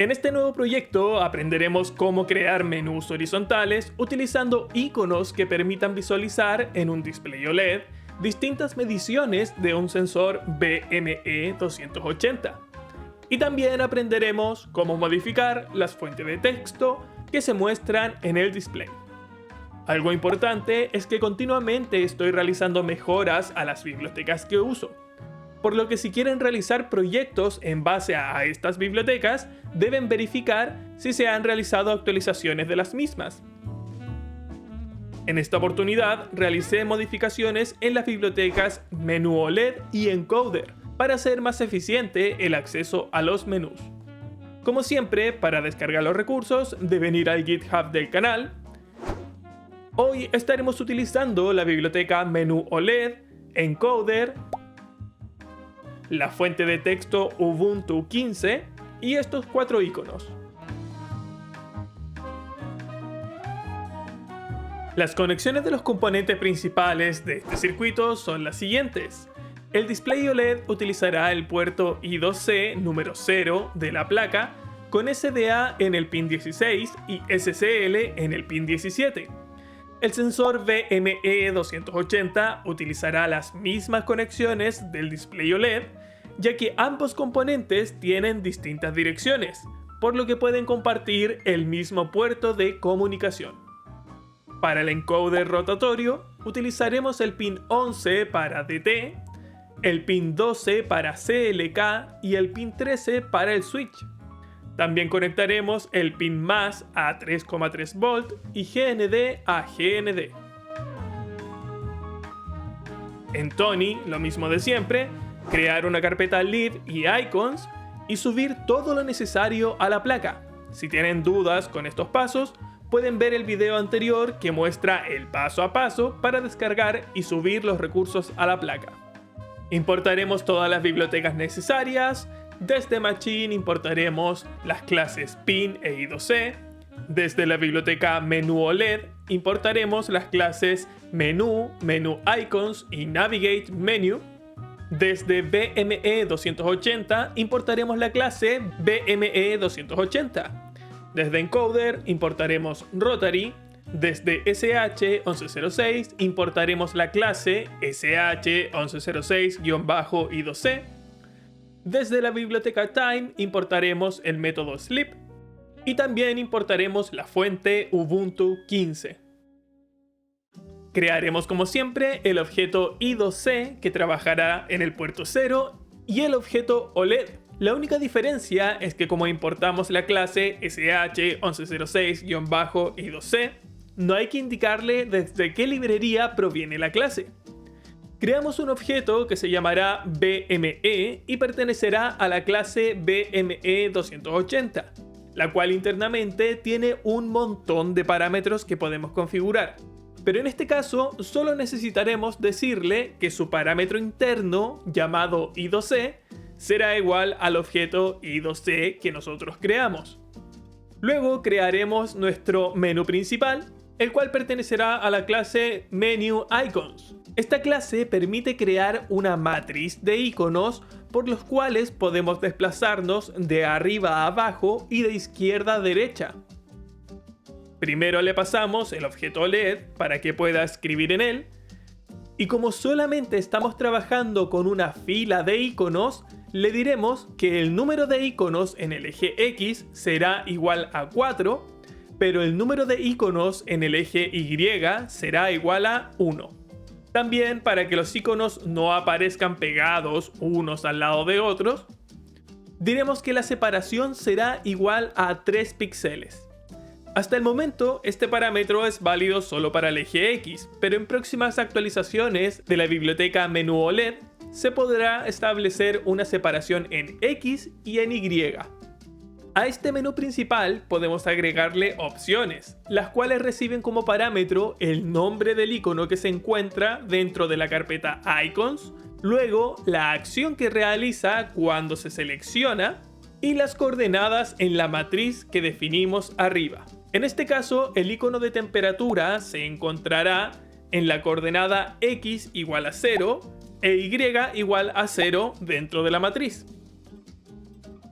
En este nuevo proyecto aprenderemos cómo crear menús horizontales utilizando iconos que permitan visualizar en un display OLED distintas mediciones de un sensor BME280. Y también aprenderemos cómo modificar las fuentes de texto que se muestran en el display. Algo importante es que continuamente estoy realizando mejoras a las bibliotecas que uso, por lo que si quieren realizar proyectos en base a estas bibliotecas, deben verificar si se han realizado actualizaciones de las mismas. En esta oportunidad realicé modificaciones en las bibliotecas Menú OLED y Encoder para hacer más eficiente el acceso a los menús. Como siempre, para descargar los recursos deben ir al GitHub del canal. Hoy estaremos utilizando la biblioteca Menú OLED, Encoder, la fuente de texto Ubuntu 15 y estos 4 iconos. Las conexiones de los componentes principales de este circuito son las siguientes. El display OLED utilizará el puerto I2C número 0 de la placa con SDA en el pin 16 y SCL en el pin 17. El sensor BME280 utilizará las mismas conexiones del display OLED, ya que ambos componentes tienen distintas direcciones, por lo que pueden compartir el mismo puerto de comunicación. Para el encoder rotatorio, utilizaremos el pin 11 para DT, el pin 12 para CLK y el pin 13 para el switch. También conectaremos el pin más a 3,3 volt y GND a GND. En Tony, lo mismo de siempre, crear una carpeta lib y icons y subir todo lo necesario a la placa. Si tienen dudas con estos pasos, pueden ver el video anterior que muestra el paso a paso para descargar y subir los recursos a la placa. Importaremos todas las bibliotecas necesarias. Desde Machine importaremos las clases Pin e I2C. Desde la biblioteca Menú OLED importaremos las clases Menú, Menú Icons y Navigate Menu. Desde BME280 importaremos la clase BME280. Desde Encoder importaremos Rotary. Desde SH1106 importaremos la clase SH1106-I2C. Desde la biblioteca Time importaremos el método sleep y también importaremos la fuente Ubuntu 15. Crearemos como siempre el objeto I2C que trabajará en el puerto 0 y el objeto OLED. La única diferencia es que como importamos la clase SH1106-I2C, no hay que indicarle desde qué librería proviene la clase. Creamos un objeto que se llamará BME y pertenecerá a la clase BME280, la cual internamente tiene un montón de parámetros que podemos configurar. Pero en este caso solo necesitaremos decirle que su parámetro interno, llamado I2C, será igual al objeto I2C que nosotros creamos. Luego crearemos nuestro menú principal, el cual pertenecerá a la clase Menu Icons. Esta clase permite crear una matriz de iconos por los cuales podemos desplazarnos de arriba a abajo y de izquierda a derecha. Primero le pasamos el objeto OLED para que pueda escribir en él, y como solamente estamos trabajando con una fila de iconos, le diremos que el número de iconos en el eje X será igual a 4, pero el número de iconos en el eje Y será igual a 1. También, para que los iconos no aparezcan pegados unos al lado de otros, diremos que la separación será igual a 3 píxeles. Hasta el momento, este parámetro es válido solo para el eje X, pero en próximas actualizaciones de la biblioteca Menú OLED se podrá establecer una separación en X y en Y. A este menú principal podemos agregarle opciones, las cuales reciben como parámetro el nombre del icono que se encuentra dentro de la carpeta Icons, luego la acción que realiza cuando se selecciona y las coordenadas en la matriz que definimos arriba. En este caso, el icono de temperatura se encontrará en la coordenada X igual a 0 e Y igual a 0 dentro de la matriz.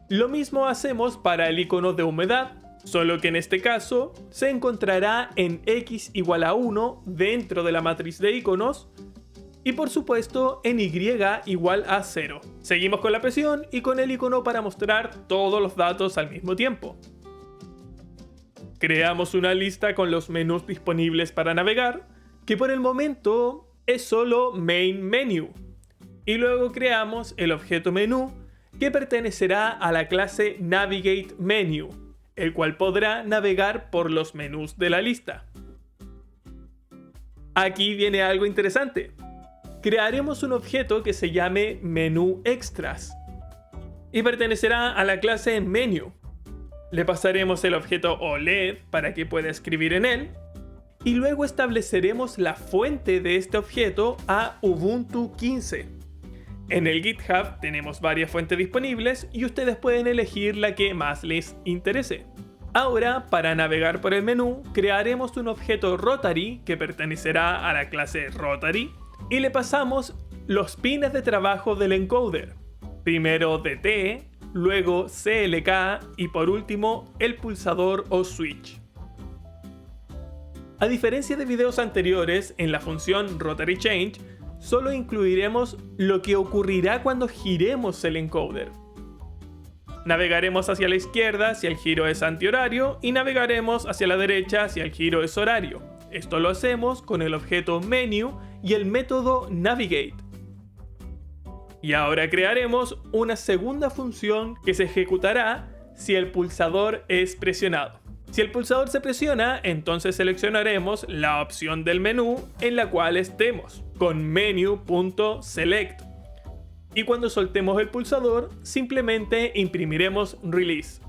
Lo mismo hacemos para el icono de humedad, solo que en este caso se encontrará en x igual a 1 dentro de la matriz de iconos y por supuesto en y igual a 0. Seguimos con la presión y con el icono para mostrar todos los datos al mismo tiempo. Creamos una lista con los menús disponibles para navegar, que por el momento es solo Main Menu. Y luego creamos el objeto menú, que pertenecerá a la clase Navigate Menu, el cual podrá navegar por los menús de la lista. Aquí viene algo interesante. Crearemos un objeto que se llame Menú Extras y pertenecerá a la clase Menu. Le pasaremos el objeto OLED para que pueda escribir en él y luego estableceremos la fuente de este objeto a Ubuntu 15. En el GitHub tenemos varias fuentes disponibles y ustedes pueden elegir la que más les interese. Ahora, para navegar por el menú, crearemos un objeto Rotary que pertenecerá a la clase Rotary y le pasamos los pines de trabajo del encoder. Primero DT, luego CLK y por último el pulsador o switch. A diferencia de videos anteriores, en la función Rotary Change, solo incluiremos lo que ocurrirá cuando giremos el encoder. Navegaremos hacia la izquierda si el giro es antihorario y navegaremos hacia la derecha si el giro es horario. Esto lo hacemos con el objeto Menu y el método Navigate. Y ahora crearemos una segunda función que se ejecutará si el pulsador es presionado. Si el pulsador se presiona, entonces seleccionaremos la opción del menú en la cual estemos, con menu.select. Y cuando soltemos el pulsador, simplemente imprimiremos Release.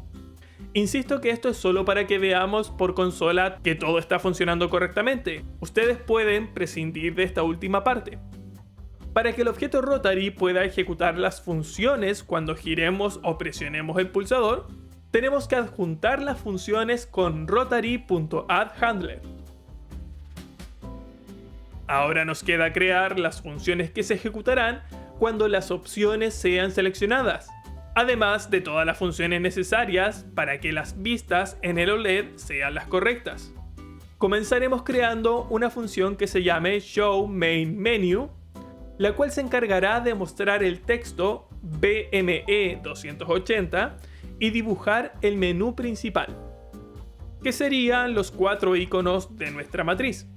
Insisto que esto es solo para que veamos por consola que todo está funcionando correctamente. Ustedes pueden prescindir de esta última parte. Para que el objeto Rotary pueda ejecutar las funciones cuando giremos o presionemos el pulsador, tenemos que adjuntar las funciones con rotary.addHandler. Ahora nos queda crear las funciones que se ejecutarán cuando las opciones sean seleccionadas, además de todas las funciones necesarias para que las vistas en el OLED sean las correctas. Comenzaremos creando una función que se llame showMainMenu, la cual se encargará de mostrar el texto BME 280 y dibujar el menú principal, que serían los 4 iconos de nuestra matriz.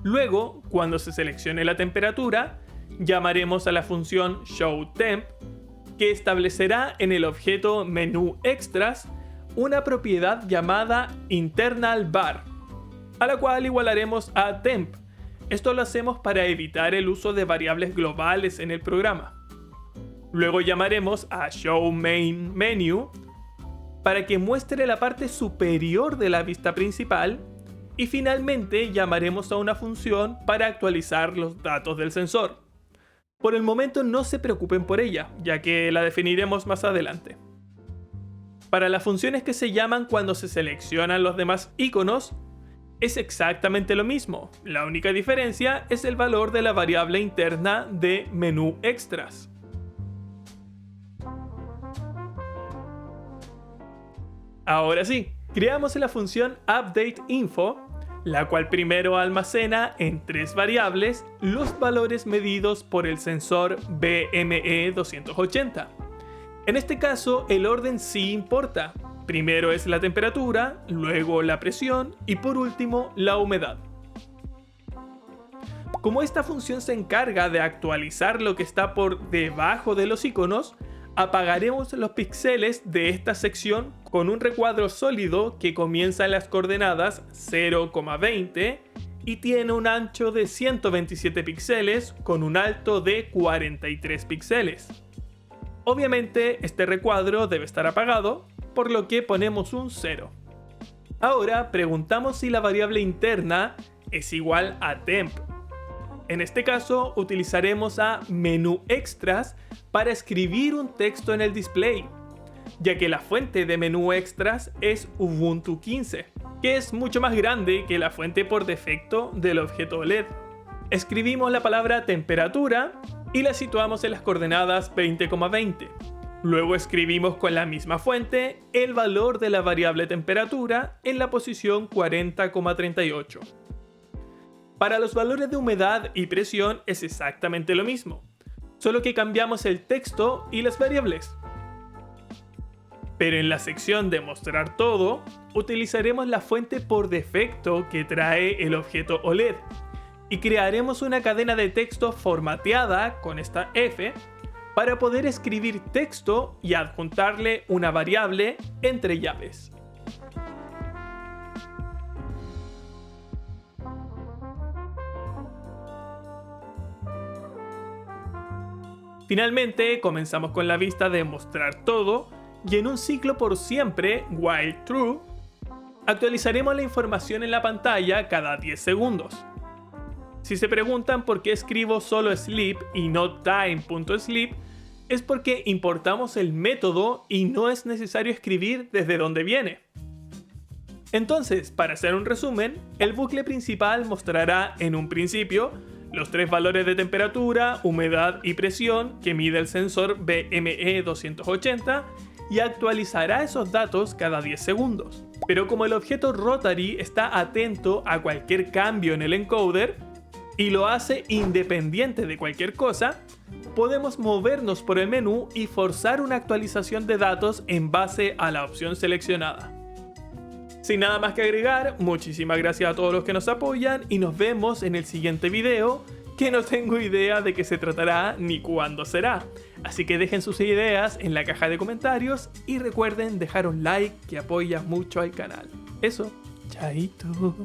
Luego, cuando se seleccione la temperatura, llamaremos a la función showTemp, que establecerá en el objeto menú extras una propiedad llamada internalVar, a la cual igualaremos a temp. Esto lo hacemos para evitar el uso de variables globales en el programa. Luego llamaremos a showMainMenu para que muestre la parte superior de la vista principal y finalmente llamaremos a una función para actualizar los datos del sensor. Por el momento no se preocupen por ella, ya que la definiremos más adelante. Para las funciones que se llaman cuando se seleccionan los demás iconos, es exactamente lo mismo. La única diferencia es el valor de la variable interna de menú extras. Ahora sí, creamos la función updateInfo, la cual primero almacena en 3 variables los valores medidos por el sensor BME 280. En este caso, el orden sí importa. Primero es la temperatura, luego la presión y por último la humedad. Como esta función se encarga de actualizar lo que está por debajo de los iconos, apagaremos los píxeles de esta sección con un recuadro sólido que comienza en las coordenadas 0,20 y tiene un ancho de 127 píxeles con un alto de 43 píxeles. Obviamente este recuadro debe estar apagado, por lo que ponemos un 0. Ahora preguntamos si la variable interna es igual a temp. En este caso utilizaremos a menú extras para escribir un texto en el display, ya que la fuente de menú extras es Ubuntu 15, que es mucho más grande que la fuente por defecto del objeto OLED. Escribimos la palabra temperatura y la situamos en las coordenadas 20,20. Luego escribimos con la misma fuente el valor de la variable temperatura en la posición 40,38. Para los valores de humedad y presión es exactamente lo mismo, solo que cambiamos el texto y las variables. Pero en la sección de mostrar todo, utilizaremos la fuente por defecto que trae el objeto OLED y crearemos una cadena de texto formateada con esta F para poder escribir texto y adjuntarle una variable entre llaves. Finalmente, comenzamos con la vista de mostrar todo y en un ciclo por siempre, while true, actualizaremos la información en la pantalla cada 10 segundos. Si se preguntan por qué escribo solo sleep y no time.sleep, es porque importamos el método y no es necesario escribir desde donde viene. Entonces, para hacer un resumen, el bucle principal mostrará en un principio los tres valores de temperatura, humedad y presión que mide el sensor BME 280 y actualizará esos datos cada 10 segundos. Pero como el objeto Rotary está atento a cualquier cambio en el encoder y lo hace independiente de cualquier cosa, podemos movernos por el menú y forzar una actualización de datos en base a la opción seleccionada. Sin nada más que agregar, muchísimas gracias a todos los que nos apoyan y nos vemos en el siguiente video, que no tengo idea de qué se tratará ni cuándo será. Así que dejen sus ideas en la caja de comentarios y recuerden dejar un like que apoya mucho al canal. Eso, chaito.